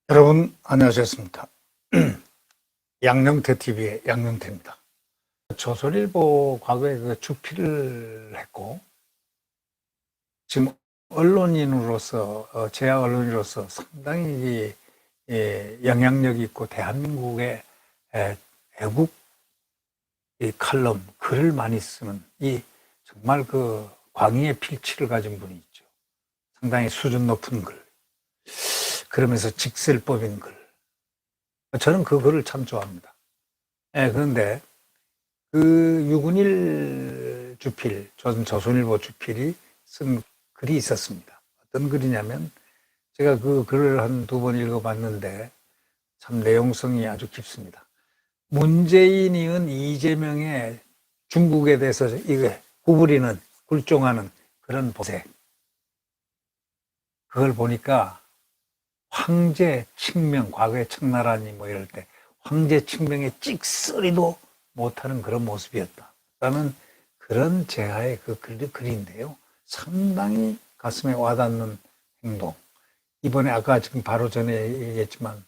여러분 안녕하셨습니까? 양녕태 TV의 양녕태입니다. 조선일보 과거에 그 주필을 했고 지금 언론인으로서 제야 언론인으로서 상당히 영향력이 있고 대한민국의 애국 칼럼 글을 많이 쓰는 이 정말 그 광의의 필치를 가진 분이 있죠. 상당히 수준 높은 글, 그러면서 직설법인 글. 저는 그 글을 참 좋아합니다. 그런데 그 유근일 주필, 조선일보 주필이 쓴 글이 있었습니다. 어떤 글이냐면 제가 그 글을 한 두 번 읽어봤는데 참 내용성이 아주 깊습니다. 문재인이은 이재명의 중국에 대해서 이게 구부리는, 굴종하는 그런 보색. 그걸 보니까 황제 칙명, 과거에 청나라니 뭐 이럴 때 황제 칙명의 찍소리도 못하는 그런 모습이었다 라는 그런 제하의 그 글인데요. 상당히 가슴에 와닿는 행동. 이번에 아까 지금 바로 전에 얘기했지만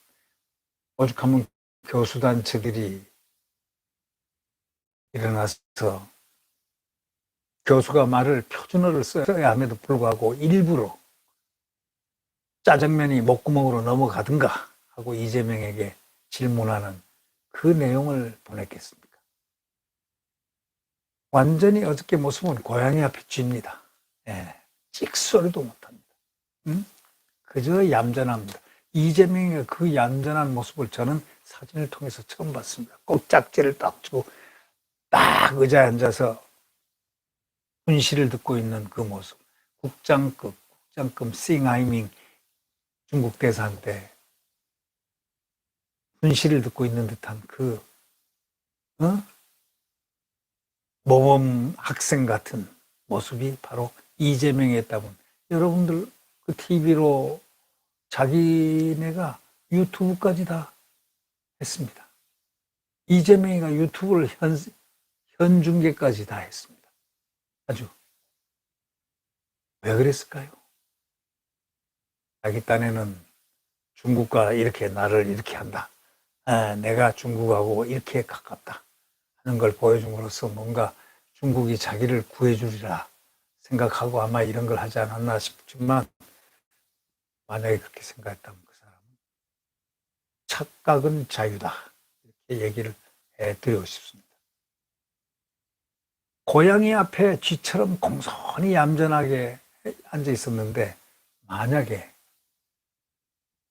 오죽하면 교수단체들이 일어나서 교수가 말을 표준어를 써야 함에도 불구하고 일부러 짜장면이 목구멍으로 넘어가든가 하고 이재명에게 질문하는 그 내용을 보냈겠습니까? 완전히 어저께 모습은 고양이 앞에 쥐입니다. 찍소리도 못합니다. 그저 얌전합니다. 이재명의 그 얌전한 모습을 저는 사진을 통해서 처음 봤습니다. 꼭 짝지를 딱 주고 딱 의자에 앉아서 훈시를 듣고 있는 그 모습. 국장급 싱하이밍 중국 대사한 때 훈시를 듣고 있는 듯한 그 모범 학생 같은 모습이 바로 이재명이었다면 여러분들 그 TV로 자기네가 유튜브까지 다 했습니다. 이재명이가 유튜브를 현중계까지 다 했습니다. 아주 왜 그랬을까요? 자기 딴에는 중국과 이렇게 나를 이렇게 한다. 내가 중국하고 이렇게 가깝다 하는 걸 보여줌으로써 뭔가 중국이 자기를 구해주리라 생각하고 아마 이런 걸 하지 않았나 싶지만 만약에 그렇게 생각했다면 그 사람은 착각은 자유다 이렇게 얘기를 해드리고 싶습니다. 고양이 앞에 쥐처럼 공손히 얌전하게 앉아 있었는데 만약에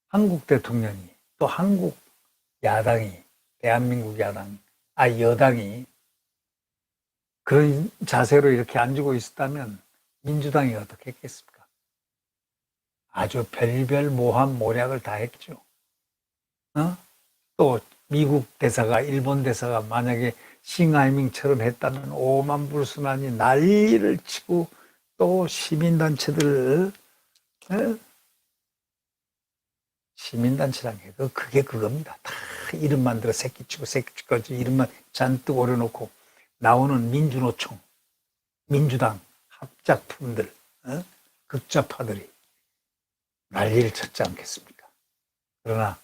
한국 대통령이 또 한국 야당이 대한민국 여당이 그런 자세로 이렇게 앉고 있었다면 민주당이 어떻게 했겠습니까? 아주 별별 모함 모략을 다 했죠. 또 미국 대사가 일본 대사가 만약에 싱하이밍처럼 했다면 오만불순하니 난리를 치고 또 시민단체들을 시민단체란 게 그게 그겁니다. 다 이름 만들어 새끼치고 이름만 잔뜩 오려놓고 나오는 민주노총, 민주당 합작품들, 극좌파들이 난리를 쳤지 않겠습니까? 그러나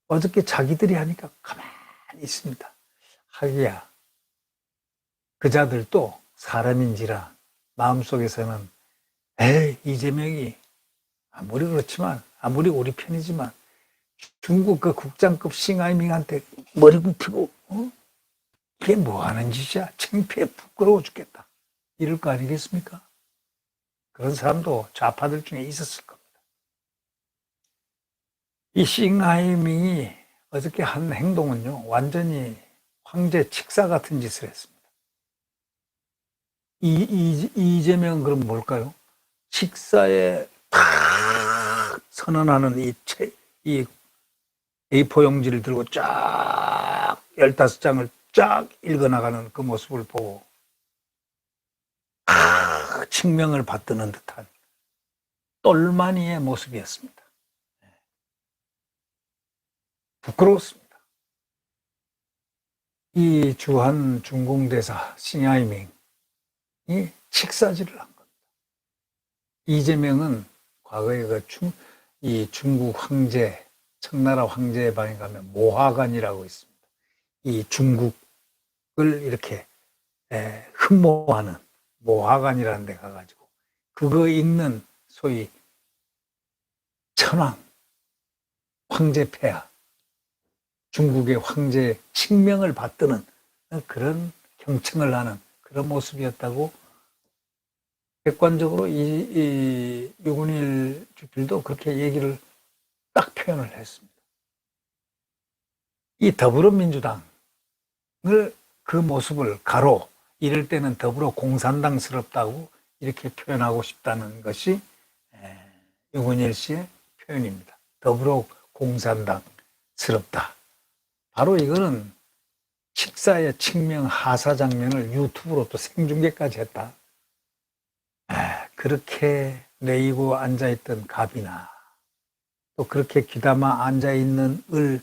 어저께 자기들이 하니까 가만히 있습니다. 하기야 그자들도 사람인지라 마음속에서는 이재명이 아무리 그렇지만 아무리 우리 편이지만 중국 그 국장급 싱하이밍한테 머리 굽히고 이게 뭐 하는 짓이야? 창피해 부끄러워 죽겠다. 이럴 거 아니겠습니까? 그런 사람도 좌파들 중에 있었을 겁니다. 이 싱하이밍이 어저께 한 행동은요, 완전히 황제 칙사 같은 짓을 했습니다. 이재명은 그럼 뭘까요? 칙사에 탁 선언하는 이 A4 용지를 들고 쫙 15장을 쫙 읽어나가는 그 모습을 보고 칙명을 받드는 듯한 똘마니의 모습이었습니다. 부끄러웠습니다. 이 주한 중공대사 싱하이밍이 직사지를 한 겁니다. 이재명은 과거에 이 중국 황제, 청나라 황제의 방에 가면 모화관이라고 있습니다. 이 중국을 이렇게 흠모하는 모화관이라는 데 가가지고 그거 있는 소위 천황, 황제 폐하, 중국의 황제 칙명을 받드는 그런 경청을 하는 그런 모습이었다고 객관적으로 이 유근일 주필도 그렇게 얘기를 딱 표현을 했습니다. 이 더불어민주당을 그 모습을 가로 이럴 때는 더불어 공산당스럽다고 이렇게 표현하고 싶다는 것이 유근일 씨의 표현입니다. 더불어 공산당스럽다. 바로 이거는 식사의 칙명 하사 장면을 유튜브로 또 생중계까지 했다. 그렇게 내이고 앉아있던 갑이나 또 그렇게 귀담아 앉아있는 을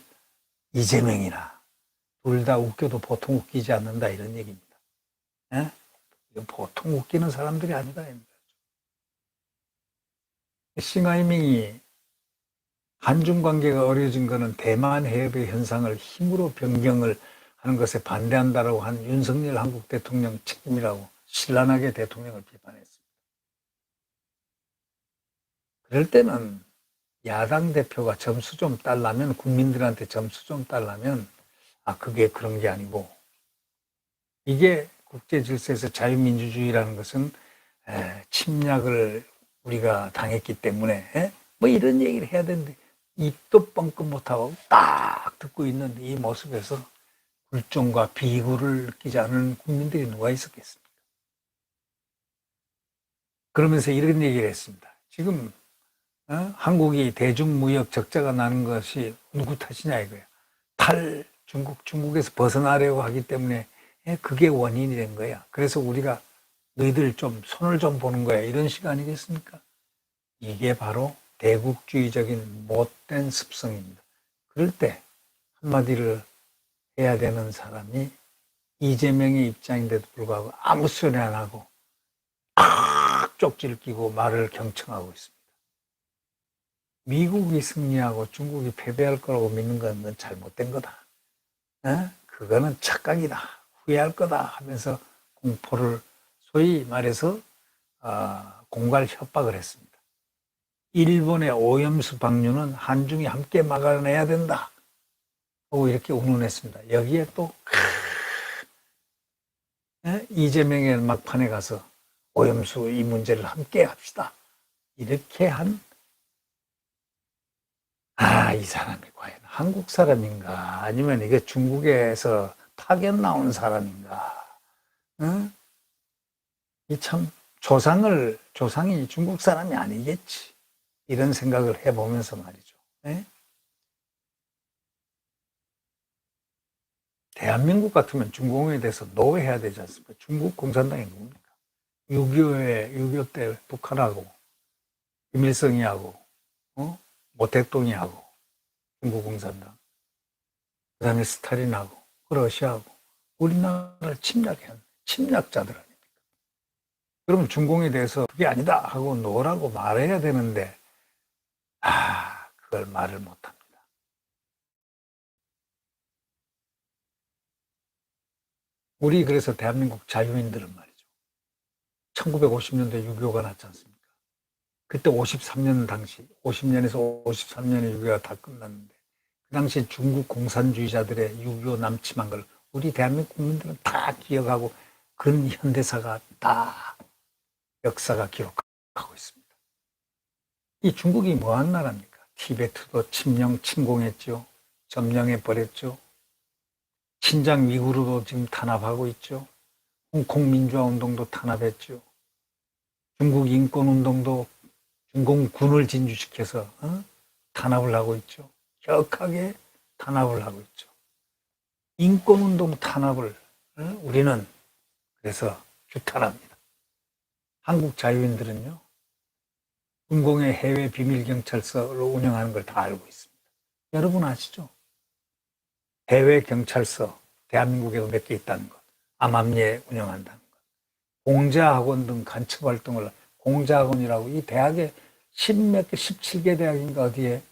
이재명이나 둘 다 웃겨도 보통 웃기지 않는다 이런 얘기입니다. 보통 웃기는 사람들이 아니다. 싱하이밍이 한중 관계가 어려진 것은 대만 해협의 현상을 힘으로 변경을 하는 것에 반대한다라고 한 윤석열 한국 대통령 책임이라고 신랄하게 대통령을 비판했습니다. 그럴 때는 야당 대표가 점수 좀 달라면 국민들한테 점수 좀 달라면 그게 그런 게 아니고 이게 국제 질서에서 자유민주주의라는 것은 침략을 우리가 당했기 때문에 뭐 이런 얘기를 해야 되는데 입도 뻥끗 못하고 딱 듣고 있는 이 모습에서 굴종과 비굴을 느끼지 않은 국민들이 누가 있었겠습니까? 그러면서 이런 얘기를 했습니다. 지금 한국이 대중무역 적자가 나는 것이 누구 탓이냐 이거야. 중국에서 벗어나려고 하기 때문에 그게 원인이 된 거야. 그래서 우리가 너희들 좀 손을 좀 보는 거야. 이런 식 아니겠습니까? 이게 바로 대국주의적인 못된 습성입니다. 그럴 때 한마디를 해야 되는 사람이 이재명의 입장인데도 불구하고 아무 소리 안 하고 쪽지를 끼고 말을 경청하고 있습니다. 미국이 승리하고 중국이 패배할 거라고 믿는 건 잘못된 거다. 그거는 착각이다. 후회할 거다 하면서 공포를 소위 말해서 공갈 협박을 했습니다. 일본의 오염수 방류는 한중이 함께 막아내야 된다 하고 이렇게 운운했습니다. 여기에 또 이재명의 막판에 가서 오염수 이 문제를 함께 합시다 이렇게 한 이 사람이 과연 한국 사람인가 아니면 이게 중국에서 파견 나온 사람인가? 이 참 조상이 중국 사람이 아니겠지 이런 생각을 해보면서 말이죠. 대한민국 같으면 중공에 대해서 노해야 되지 않습니까? 중국 공산당이 뭡니까? 6.25 때 북한하고 김일성이하고 모택동이 하고 중국 공산당 그 다음에 스탈린하고 러시아하고 우리나라를 침략한 침략자들 아닙니까? 그러면 중공에 대해서 그게 아니다 하고 노라고 말해야 되는데 그걸 말을 못합니다. 우리 그래서 대한민국 자유인들은 말이죠. 1950년대 6.25가 났지 않습니까? 그때 53년 당시 50년에서 53년에 6.25가 다 끝났는데 그 당시 중국 공산주의자들의 6.25 남침한 걸 우리 대한민국 국민들은 다 기억하고 근현대사가 다 역사가 기록하고 있습니다. 이 중국이 뭐한 나라입니까? 티베트도 침공했죠. 점령해버렸죠. 신장 위구르도 지금 탄압하고 있죠. 홍콩 민주화 운동도 탄압했죠. 중국 인권 운동도 중공군을 진주시켜서 탄압을 하고 있죠. 격하게 탄압을 하고 있죠. 인권 운동 탄압을 우리는 그래서 규탄합니다. 한국 자유인들은요. 중공의 해외 비밀경찰서로 운영하는 걸 다 알고 있습니다. 여러분 아시죠? 해외 경찰서 대한민국에도 몇 개 있다는 것. 암암리에 운영한다는 것. 공자학원 등 간첩 활동을, 공자학원이라고 이 대학에 10몇 개, 17개 대학인가 어디에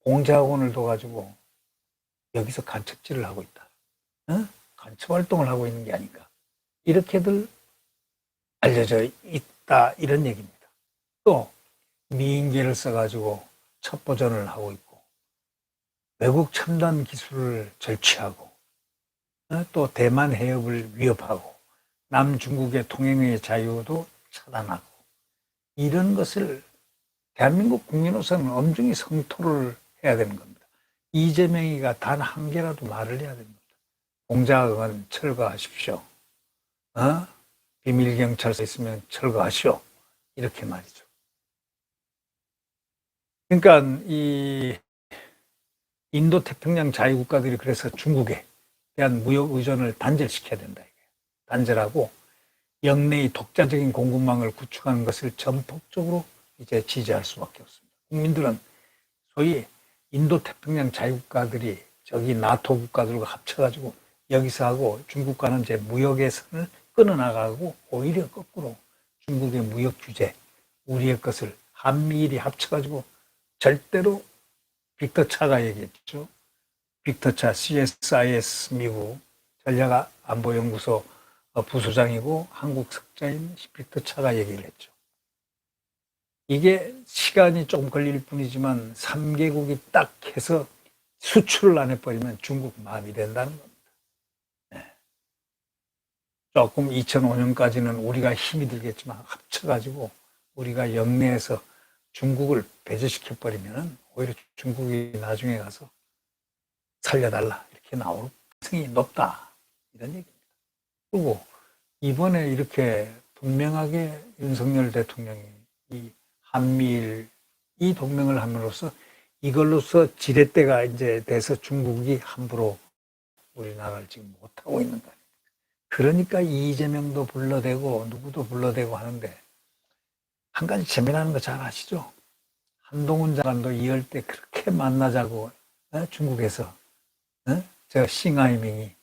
공자학원을 둬가지고 여기서 간첩질을 하고 있다. 어? 간첩 활동을 하고 있는 게 아닌가. 이렇게들 알려져 있다. 이런 얘기입니다. 또 미인계를 써가지고 첩보전을 하고 있고, 외국 첨단 기술을 절취하고, 또 대만 해협을 위협하고, 남중국의 통행의 자유도 차단하고, 이런 것을 대한민국 국민으로서는 엄중히 성토를 해야 되는 겁니다. 이재명이가 단 한 개라도 말을 해야 됩니다. 공자학원 철거하십시오. 비밀경찰서 있으면 철거하시오. 이렇게 말이죠. 그러니까 이 인도 태평양 자유국가들이 그래서 중국에 대한 무역 의존을 단절시켜야 된다. 단절하고 영내의 독자적인 공급망을 구축하는 것을 전폭적으로 이제 지지할 수밖에 없습니다. 국민들은 소위 인도 태평양 자유국가들이 저기 나토 국가들과 합쳐가지고 여기서 하고 중국과는 이제 무역의 선을 끊어나가고 오히려 거꾸로 중국의 무역 규제, 우리의 것을 한미일이 합쳐가지고 절대로 빅터 차가 얘기했죠. 빅터 차 CSIS 미국 전략안보연구소 부소장이고 한국 석자인 빅터 차가 얘기를 했죠. 이게 시간이 조금 걸릴 뿐이지만 3개국이 딱 해서 수출을 안 해버리면 중국 마음이 된다는 겁니다. 네. 조금 2005년까지는 우리가 힘이 들겠지만 합쳐가지고 우리가 영내에서 중국을 배제시켜버리면 오히려 중국이 나중에 가서 살려달라 이렇게 나올 가능성이 높다. 이런 얘기입니다. 그리고 이번에 이렇게 분명하게 윤석열 대통령이 이 한미일 이 동맹을 함으로써 이걸로써 지렛대가 이제 돼서 중국이 함부로 우리나라를 지금 못하고 있는 거 아닙니까? 그러니까 이재명도 불러대고 누구도 불러대고 하는데 한 가지 재미나는 거 잘 아시죠? 한동훈 장관도 이럴 때 그렇게 만나자고 중국에서 저 싱하이밍이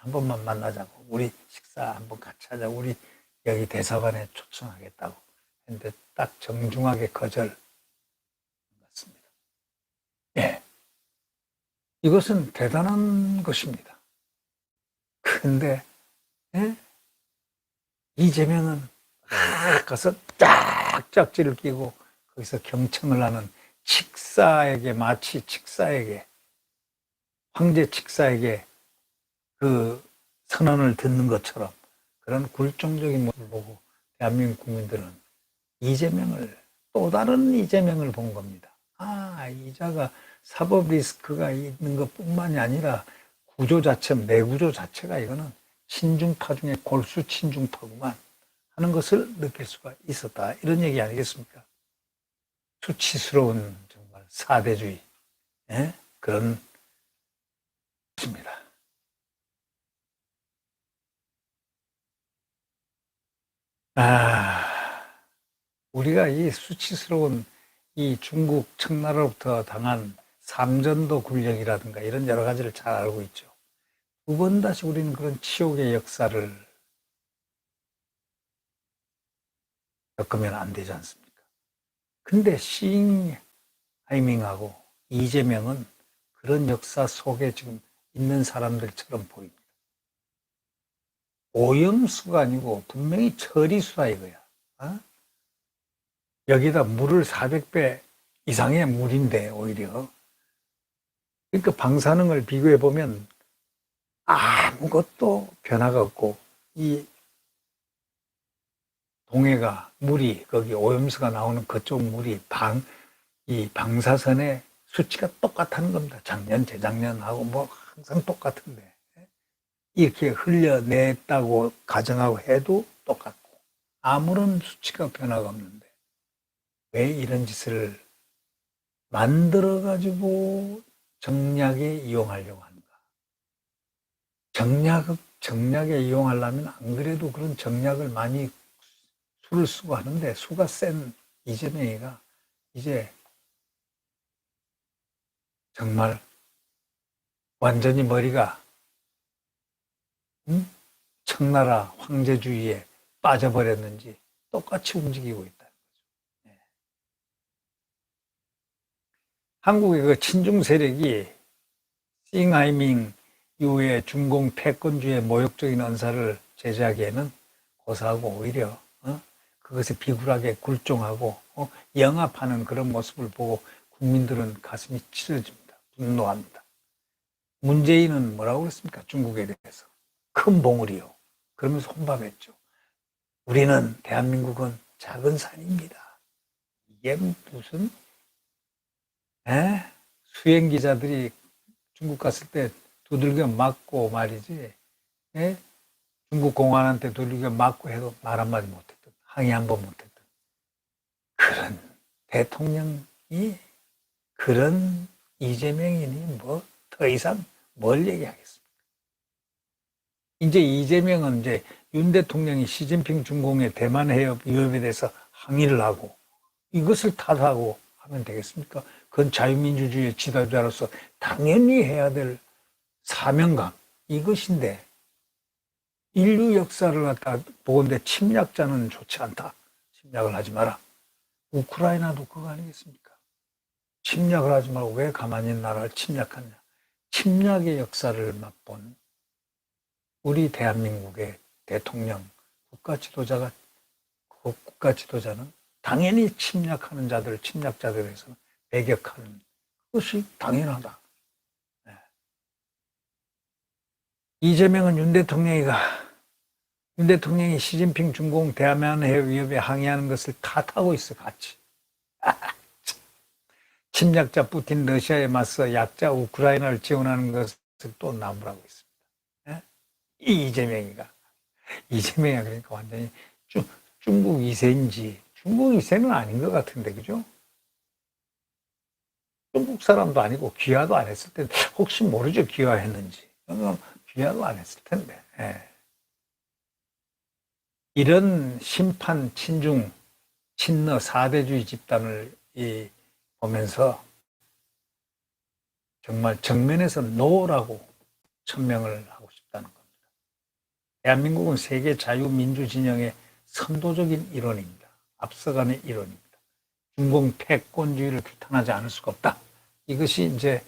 한 번만 만나자고 우리 식사 한번 같이 하자고 우리 여기 대사관에 초청하겠다고 했는데 딱 정중하게 거절 같습니다. 예, 이것은 대단한 것입니다. 그런데 예? 이재명은 가서 딱 짝지를 끼고 거기서 경청을 하는 칙사에게 마치 칙사에게 황제 칙사에게 그 선언을 듣는 것처럼 그런 굴종적인 모습을 보고 대한민국 국민들은 이재명을 또 다른 이재명을 본 겁니다. 아, 이자가 사법 리스크가 있는 것뿐만이 아니라 구조 자체, 내구조 자체가 이거는 친중파 중에 골수 친중파구만 하는 것을 느낄 수가 있었다. 이런 얘기 아니겠습니까? 수치스러운 정말 사대주의 그런 것입니다. 우리가 이 수치스러운 이 중국 청나라로부터 당한 삼전도 굴령이라든가 이런 여러 가지를 잘 알고 있죠. 두 번 다시 우리는 그런 치욕의 역사를 겪으면 안 되지 않습니까? 근데 싱하이밍하고 이재명은 그런 역사 속에 지금 있는 사람들처럼 보입니다. 오염수가 아니고 분명히 처리수다 이거야. 여기다 물을 400배 이상의 물인데 오히려 그러니까 방사능을 비교해 보면 아무것도 변화가 없고 이 동해가 물이 거기 오염수가 나오는 그쪽 물이 이 방사선의 수치가 똑같다는 겁니다. 작년, 재작년하고 뭐 항상 똑같은데 이렇게 흘려냈다고 가정하고 해도 똑같고 아무런 수치가 변화가 없는데 왜 이런 짓을 만들어 가지고 정략에 이용하려고 하는가? 정략에 이용하려면 안 그래도 그런 정략을 많이 수를 쓰고 하는데 수가 센 이재명이가 이제 정말 완전히 머리가 청나라 황제주의에 빠져버렸는지 똑같이 움직이고 있다는 거죠. 네. 한국의 그 친중 세력이 싱하이밍 이후에 중공 패권주의의 모욕적인 언사를 제시하기에는 고사하고 오히려 그것에 비굴하게 굴종하고 영합하는 그런 모습을 보고 국민들은 가슴이 찢어집니다. 분노합니다. 문재인은 뭐라고 그랬습니까? 중국에 대해서. 큰 봉우리요. 그러면서 혼밥했죠. 우리는 대한민국은 작은 산입니다. 이게 무슨 수행 기자들이 중국 갔을 때 두들겨 맞고 말이지. 중국 공안한테 두들겨 맞고 해도 말 한마디 못했던, 항의 한번 못했던 그런 대통령이 그런 이재명이니 뭐 더 이상 뭘 얘기하겠습니까? 이제 이재명은 이제 윤 대통령이 시진핑 중공의 대만 해협 위협에 대해서 항의를 하고 이것을 탓하고 하면 되겠습니까? 그건 자유민주주의의 지도자로서 당연히 해야 될 사명감 이것인데 인류 역사를 갖다 보건대 침략자는 좋지 않다. 침략을 하지 마라. 우크라이나도 그거 아니겠습니까? 침략을 하지 말고 왜 가만히 있는 나라를 침략하냐. 침략의 역사를 맛본 우리 대한민국의 대통령, 국가 지도자는 당연히 침략하는 자들, 침략자들에서 배격하는 것이 당연하다. 네. 이재명은 윤 대통령이 시진핑 중공 대만 해협 위협에 항의하는 것을 탓하고 있어, 같이. 침략자 푸틴 러시아에 맞서 약자 우크라이나를 지원하는 것을 또 나무라고 있습니다. 네? 이 이재명이가 그러니까 완전히 중국 2세인지 중국 2세는 아닌 것 같은데 그죠? 중국 사람도 아니고 귀화도 안 했을 텐데 혹시 모르죠 귀화했는지 귀화도 안 했을 텐데 이런 심판 친중 친러 4대주의 집단을 보면서 정말 정면에서 노라고 천명을 하고 싶다는 겁니다. 대한민국은 세계 자유민주 진영의 선도적인 일원입니다. 앞서가는 일원입니다. 중공 패권주의를 규탄하지 않을 수가 없다. 이것이 이제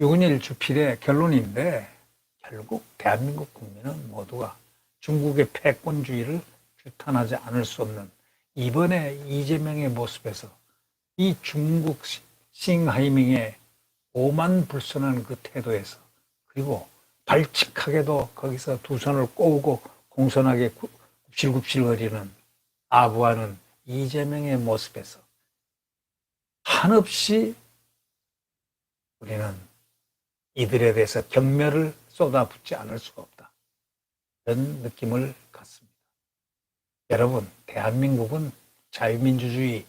유근일 주필의 결론인데 결국 대한민국 국민은 모두가 중국의 패권주의를 규탄하지 않을 수 없는 이번에 이재명의 모습에서 이 중국 싱하이밍의 오만불선한 그 태도에서 그리고 발칙하게도 거기서 두 손을 꼬우고 공손하게 굽실굽실거리는 아부하는 이재명의 모습에서 한없이 우리는 이들에 대해서 경멸을 쏟아붓지 않을 수가 없다. 이런 느낌을 갖습니다. 여러분, 대한민국은 자유민주주의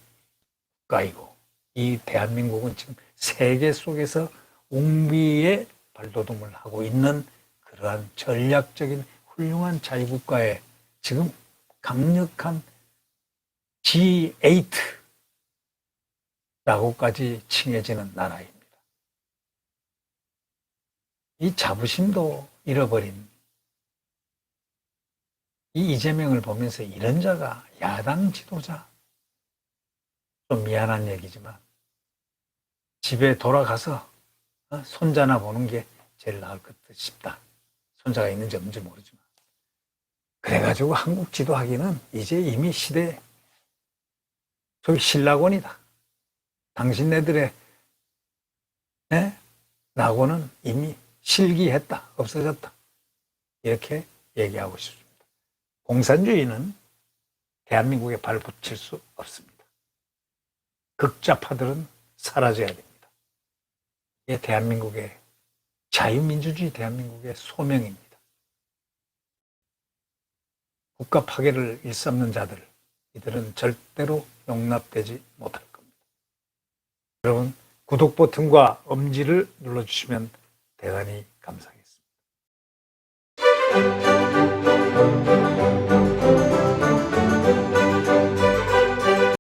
국가이고 이 대한민국은 지금 세계 속에서 웅비의 발돋움을 하고 있는 그러한 전략적인 훌륭한 자유국가에 지금 강력한 G8라고까지 칭해지는 나라입니다. 이 자부심도 잃어버린 이 이재명을 보면서 이런 자가 야당 지도자, 좀 미안한 얘기지만 집에 돌아가서 손자나 보는 게 제일 나을 것 싶다. 손자가 있는지 없는지 모르지만. 그래가지고 한국 지도하기는 이제 이미 시대 저기 신라권이다. 당신네들의 낙원은 이미 실기했다. 없어졌다. 이렇게 얘기하고 싶습니다. 공산주의는 대한민국에 발붙일 수 없습니다. 극좌파들은 사라져야 됩니다. 이게 대한민국의 자유민주주의 대한민국의 소명입니다. 국가 파괴를 일삼는 자들, 이들은 절대로 용납되지 못할 겁니다. 여러분, 구독 버튼과 엄지를 눌러주시면 대단히 감사하겠습니다.